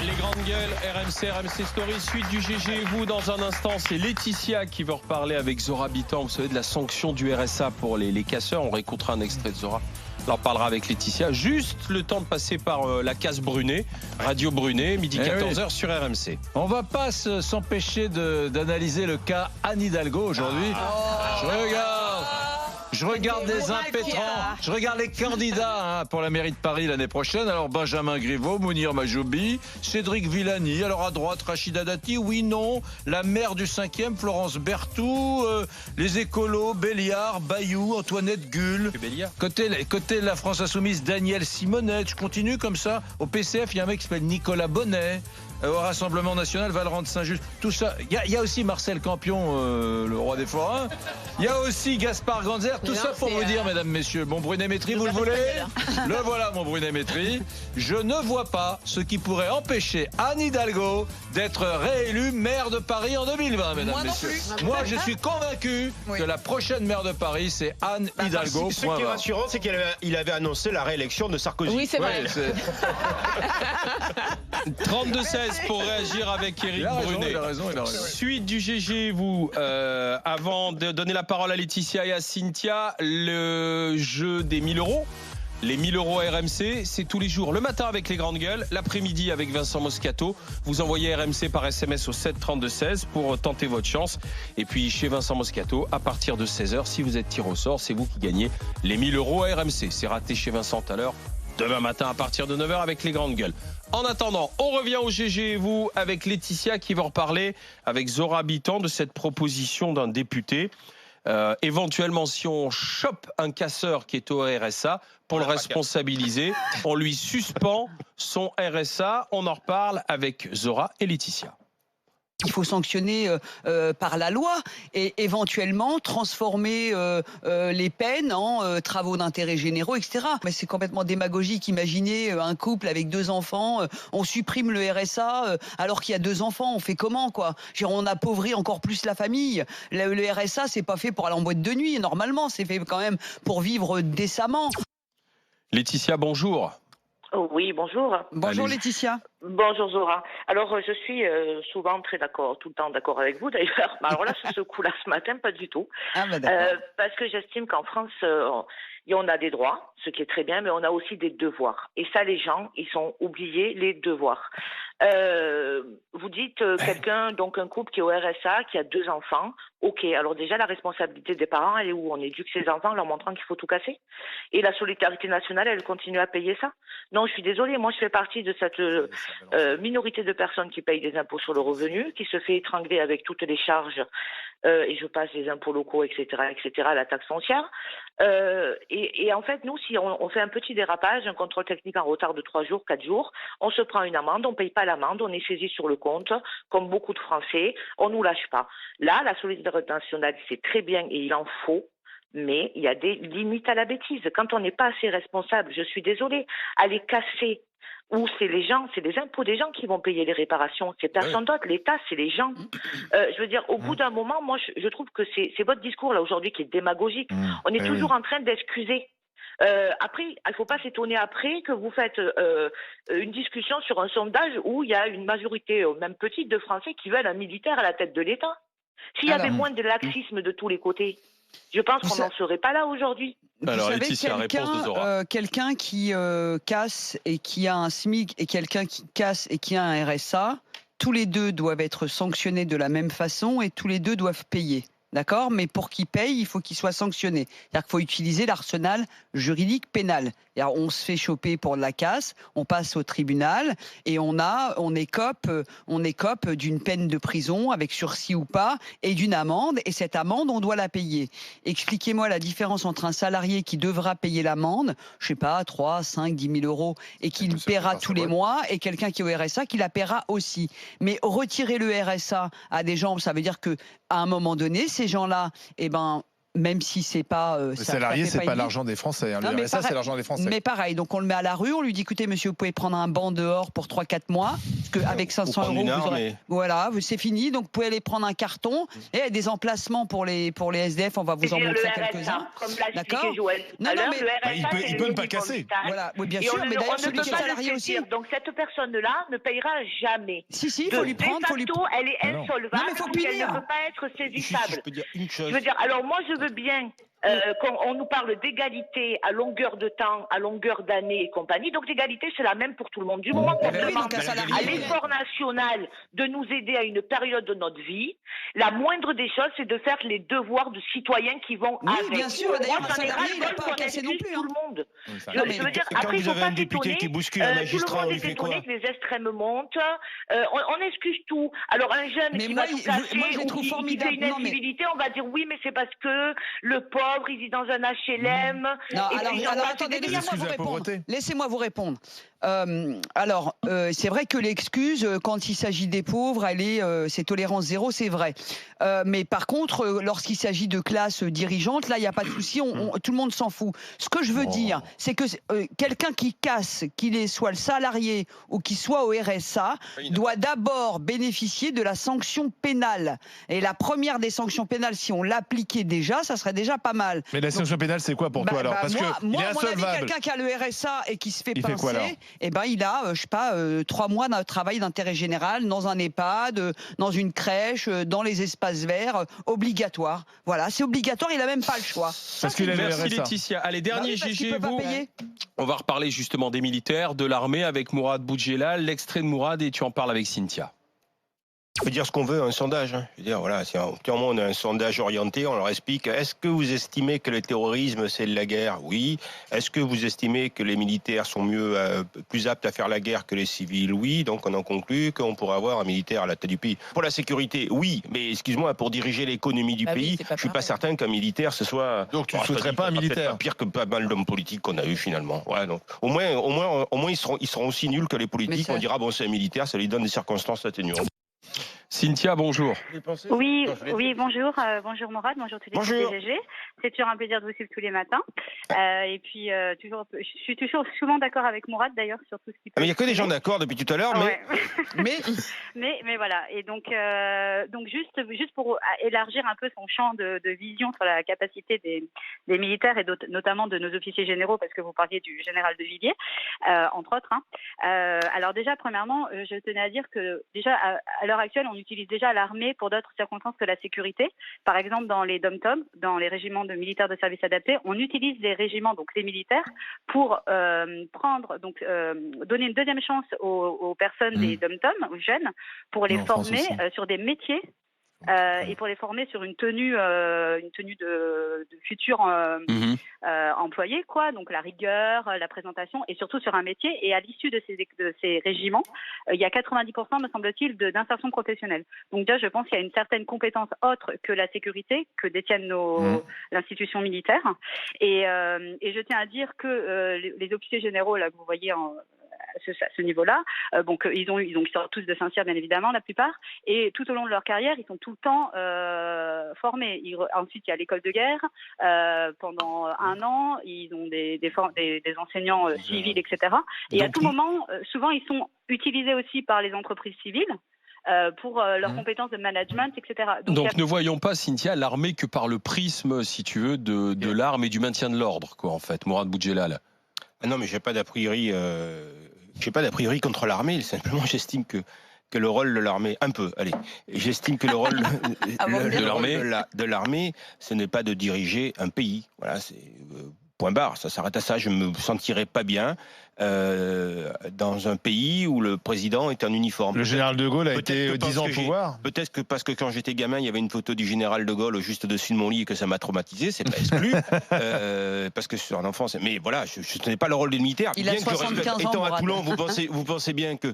Les grandes gueules, RMC Story, suite du GG et vous. Dans un instant, c'est Laetitia qui veut reparler avec Zora Bitan. Vous savez, de la sanction du RSA pour les casseurs. On réécoutera un extrait de Zora. On en parlera avec Laetitia. Juste le temps de passer par la case Brunet, Radio Brunet, midi 14h sur RMC. On va pas s'empêcher d'analyser le cas Anne Hidalgo aujourd'hui. Je regarde les impétrants, je regarde les candidats pour la mairie de Paris l'année prochaine. Alors Benjamin Griveaux, Mounir Majoubi, Cédric Villani. Alors à droite, Rachida Dati, oui, non. La maire du 5e, Florence Berthoud. Les écolos, Béliard, Bayou, Antoinette Gull. Côté de la France Insoumise, Daniel Simonette. Je continue comme ça. Au PCF, il y a un mec qui s'appelle Nicolas Bonnet. Au Rassemblement National, Valrand de Saint-Just, tout ça. Il y a aussi Marcel Campion, le roi des forains. Il y a aussi Gaspard Ganzer. Tout ça pour vous dire, mesdames, messieurs. Mon Brunet-Métry, vous le voulez? Le voilà, mon Brunet-Métry. Je ne vois pas ce qui pourrait empêcher Anne Hidalgo d'être réélue maire de Paris en 2020, mesdames, messieurs. Moi, je suis convaincu que la prochaine maire de Paris, c'est Anne Hidalgo. Ce qui est rassurant, c'est qu'il avait annoncé la réélection de Sarkozy. Oui, c'est vrai. 32-16 pour réagir avec Éric Brunet. Il a raison. Suite du GG, vous, avant de donner la parole à Laetitia et à Cynthia, le jeu des 1000 euros. Les 1000 euros RMC, c'est tous les jours. Le matin avec les grandes gueules, l'après-midi avec Vincent Moscato. Vous envoyez RMC par SMS au 7 32 16 pour tenter votre chance. Et puis chez Vincent Moscato, à partir de 16h, si vous êtes tiré au sort, c'est vous qui gagnez les 1000 euros RMC. C'est raté chez Vincent tout à l'heure. Demain matin à partir de 9h avec les grandes gueules. En attendant, on revient au GG et vous avec Laetitia qui va reparler avec Zora Bitan de cette proposition d'un député. Éventuellement, si on chope un casseur qui est au RSA, pour le responsabiliser, on lui suspend son RSA. On en reparle avec Zora et Laetitia. Il faut sanctionner par la loi et éventuellement transformer les peines en travaux d'intérêt généraux, etc. Mais c'est complètement démagogique. Imaginez un couple avec 2 enfants, on supprime le RSA alors qu'il y a 2 enfants. On fait comment, quoi? On appauvrit encore plus la famille. Le RSA, c'est pas fait pour aller en boîte de nuit. Normalement, c'est fait quand même pour vivre décemment. Laetitia, bonjour. Oui, bonjour. Bonjour Laetitia. Bonjour Zora. Alors je suis souvent très d'accord, tout le temps d'accord avec vous d'ailleurs. Mais alors là, sur ce coup-là, ce matin, pas du tout. Parce que j'estime qu'en France, on a des droits, ce qui est très bien, mais on a aussi des devoirs. Et ça, les gens, ils sont oubliés les devoirs. Vous dites quelqu'un, donc un couple qui est au RSA, qui a 2 enfants. Ok, alors déjà la responsabilité des parents, elle est où? On éduque ses enfants en leur montrant qu'il faut tout casser. Et la solidarité nationale, elle continue à payer ça? Non, je suis désolée, moi je fais partie de cette minorité de personnes qui payent des impôts sur le revenu, qui se fait étrangler avec toutes les charges, et je passe les impôts locaux, etc., la taxe foncière. Et en fait, nous, si on fait un petit dérapage, un contrôle technique en retard de 3 jours, 4 jours, on se prend une amende, on paye pas l'amende, on est saisi sur le compte, comme beaucoup de Français, on nous lâche pas. Là, la solidarité nationale, c'est très bien et il en faut, mais il y a des limites à la bêtise. Quand on n'est pas assez responsable, je suis désolée, aller casser, où c'est les gens, c'est les impôts des gens qui vont payer les réparations, c'est personne d'autre, l'État, c'est les gens. Je veux dire, au bout d'un moment, moi, je trouve que c'est votre discours là aujourd'hui qui est démagogique. On est toujours en train d'excuser. Après, il ne faut pas s'étonner après que vous faites une discussion sur un sondage où il y a une majorité, même petite, de Français qui veulent un militaire à la tête de l'État. S'il y avait moins de laxisme de tous les côtés, je pense qu'on n'en serait pas là aujourd'hui. Alors, Laetitia, réponse de Zora. Quelqu'un qui casse et qui a un SMIC et quelqu'un qui casse et qui a un RSA, tous les deux doivent être sanctionnés de la même façon et tous les deux doivent payer. D'accord? Mais pour qu'ils payent, il faut qu'ils soient sanctionnés. C'est-à-dire qu'il faut utiliser l'arsenal juridique pénal. On se fait choper pour de la casse, on passe au tribunal et on écope d'une peine de prison avec sursis ou pas et d'une amende. Et cette amende, on doit la payer. Expliquez-moi la différence entre un salarié qui devra payer l'amende, je sais pas, 3, 5, 10 000 euros et qui le paiera tous les mois et quelqu'un qui est au RSA qui la paiera aussi. Mais retirer le RSA à des gens, ça veut dire que à un moment donné, ces gens-là, même si c'est pas... le salarié, c'est pas l'argent des Français. Hein. Le RSA, c'est l'argent des Français. Mais pareil, donc on le met à la rue, on lui dit, écoutez, monsieur, vous pouvez prendre un banc dehors pour 3-4 mois, parce qu'avec 500 €, vous aurez... Voilà, c'est fini, donc vous pouvez aller prendre un carton, et il y a des emplacements pour les SDF, on va vous en montrer quelques-uns. D'accord. Non, mais il peut ne pas casser. Voilà, oui, bien sûr, mais d'ailleurs, celui qui est salarié aussi. Donc cette personne-là ne payera jamais. Si, il faut lui prendre. Elle est insolvable, elle ne peut pas être saisissable. Je peux dire une chose. Je veux dire, alors moi je veux bien qu'on nous parle d'égalité à longueur de temps, à longueur d'année et compagnie. Donc l'égalité, c'est la même pour tout le monde. Du moment qu'on demande à l'effort national de nous aider à une période de notre vie, la moindre des choses, c'est de faire les devoirs de citoyens qui vont avec. Oui, bien sûr. D'ailleurs, un salarié, il n'a pas à casser non plus. Tout le monde. Je veux dire, après, il ne faut pas s'étonner. Qui bouscule un magistrat, tout le monde est étonné que les extrêmes montent. On excuse tout. Alors un jeune qui va tout casser ou qui fait une incivilité, on va dire oui, mais c'est parce que le pauvre, il vit dans un HLM. Non, alors attendez, laissez-moi vous répondre. C'est vrai que l'excuse, quand il s'agit des pauvres, c'est tolérance zéro, c'est vrai. Mais par contre, lorsqu'il s'agit de classes dirigeantes, là, il n'y a pas de souci, tout le monde s'en fout. Ce que je veux dire, c'est que quelqu'un qui casse, qu'il soit le salarié ou qu'il soit au RSA, doit d'abord bénéficier de la sanction pénale. Et la première des sanctions pénales, si on l'appliquait déjà, ça serait déjà pas mal. Mais la sanction pénale, c'est quoi pour toi alors? Parce moi, à mon avis, quelqu'un qui a le RSA et qui se fait pincer, il a, je sais pas, 3 mois d'un travail d'intérêt général dans un EHPAD, dans une crèche, dans les espaces verts, obligatoire. Voilà, c'est obligatoire, il a même pas le choix. Merci Laetitia. Allez, dernier GG, on va reparler justement des militaires, de l'armée avec Mourad Boudjelal, l'extrait de Mourad, et tu en parles avec Cynthia. On peut dire ce qu'on veut, un sondage. Je veux dire, voilà, si on a un sondage orienté, on leur explique, est-ce que vous estimez que le terrorisme, c'est de la guerre? Oui. Est-ce que vous estimez que les militaires sont plus aptes à faire la guerre que les civils? Oui. Donc on en conclut qu'on pourrait avoir un militaire à la tête du pays. Pour la sécurité, oui. Mais excuse-moi, pour diriger l'économie du pays, je suis pas certain qu'un militaire, ce soit... Donc tu ne souhaiterais pas un militaire? Pas pire que pas mal d'hommes politiques qu'on a eu finalement. Voilà, donc, au moins ils seront aussi nuls que les politiques. On dira, bon, c'est un militaire, ça lui donne des circonstances atténuantes. Cynthia, bonjour. Oui, bonjour. Bonjour Mourad, bonjour tous les GG. C'est toujours un plaisir de vous suivre tous les matins. Et puis, je suis toujours souvent d'accord avec Mourad d'ailleurs sur tout ce qui peut. Mais il n'y a que des gens d'accord depuis tout à l'heure, mais voilà. Et donc juste pour élargir un peu son champ de vision sur la capacité des militaires et notamment de nos officiers généraux, parce que vous parliez du général de Villiers, entre autres. Alors déjà, premièrement, je tenais à dire que déjà à l'heure actuelle, on utilise déjà l'armée pour d'autres circonstances que la sécurité. Par exemple, dans les DOM-TOM, dans les régiments de militaires de service adapté, on utilise les régiments, donc les militaires, pour donner une deuxième chance aux personnes des DOM-TOM, aux jeunes, pour les former sur des métiers. Et pour les former sur une tenue de futurs employés, quoi. Donc la rigueur, la présentation, et surtout sur un métier. Et à l'issue de ces régiments, il y a 90%, me semble-t-il, d'insertion professionnelle. Donc déjà, je pense qu'il y a une certaine compétence autre que la sécurité que détiennent l'institution militaire. Et je tiens à dire que les officiers généraux, là, que vous voyez à ce niveau-là, ils sortent tous de Saint-Cyr, bien évidemment, la plupart, et tout au long de leur carrière, ils sont tout le temps formés. Ensuite, il y a l'école de guerre, pendant 1 an, ils ont des enseignants civils, etc. Et à tout moment, souvent, ils sont utilisés aussi par les entreprises civiles, pour leurs compétences de management, etc. Donc ne voyons pas, Cynthia, l'armée que par le prisme, si tu veux, de l'arme et du maintien de l'ordre, quoi, en fait, Mourad Boudjelal. Non, mais j'ai pas d'a priori contre l'armée. Simplement, j'estime que le rôle de l'armée, j'estime que le rôle de l'armée, ce n'est pas de diriger un pays. Voilà, c'est point barre. Ça s'arrête à ça. Je me sentirais pas bien dans un pays où le président est en uniforme. Le général de Gaulle a été 10 ans au pouvoir. Peut-être que parce que quand j'étais gamin, il y avait une photo du général de Gaulle juste dessus de mon lit et que ça m'a traumatisé, c'est pas exclu. Parce que sur un enfant, mais voilà, je tenais pas le rôle des militaires. Il a 75 ans. Étant à Toulon, vous pensez bien que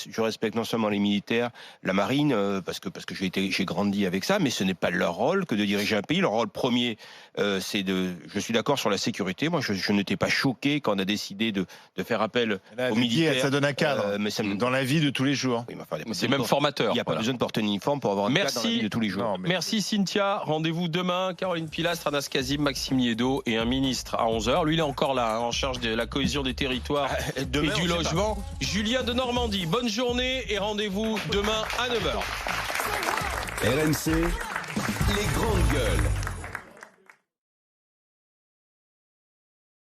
je respecte non seulement les militaires, la marine, parce que j'ai grandi avec ça, mais ce n'est pas leur rôle que de diriger un pays. Leur rôle premier, je suis suis d'accord sur la sécurité. Moi, je n'étais pas choqué quand on a décidé de faire appel aux militaires. Ça donne un cadre dans la vie de tous les jours. Oui, c'est même formateur. Il n'y a pas besoin de porter un uniforme pour avoir un cadre dans la vie de tous les jours. Merci Cynthia. Rendez-vous demain. Caroline Pilastre, Anas Kazim, Maxime Niedo et un ministre à 11h. Lui, il est encore là, en charge de la cohésion des territoires et du logement. Julien de Normandie. Bonne journée et rendez-vous demain à 9h. RMC, les grandes gueules.